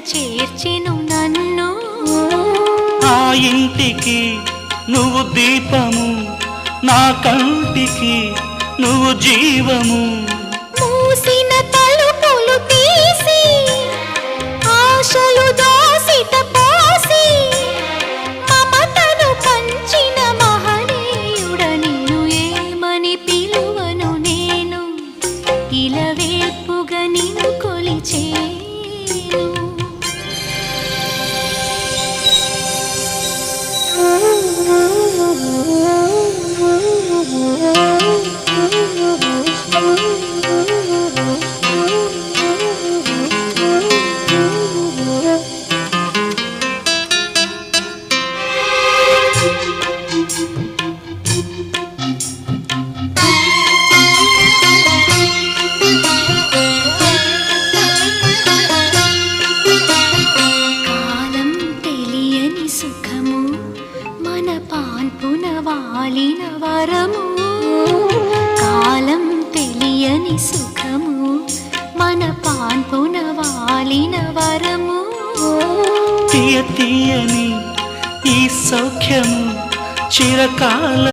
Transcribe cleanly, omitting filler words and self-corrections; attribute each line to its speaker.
Speaker 1: చేర్చెను నన్ను.
Speaker 2: ఆ ఇంటికి నువ్వు దీపము, నా కంటికి నువ్వు జీవము.
Speaker 1: మూసిన తలుపులు తీసి ఆశలు దోసిట పోసి మమతను పంచిన మహనీయుడ నిన్ను ఏమని పిలువను నేను, ఇలవేల్పుగా నిన్ను కొలిచేను. కాలం తెలియని సుఖము మన పాన్పున వాలిన వరము. కాలం తెలియని సుఖము మన పాన్పున వాలిన వరము.
Speaker 2: తీయ తీయని ఈ సౌఖ్యము చిరకాల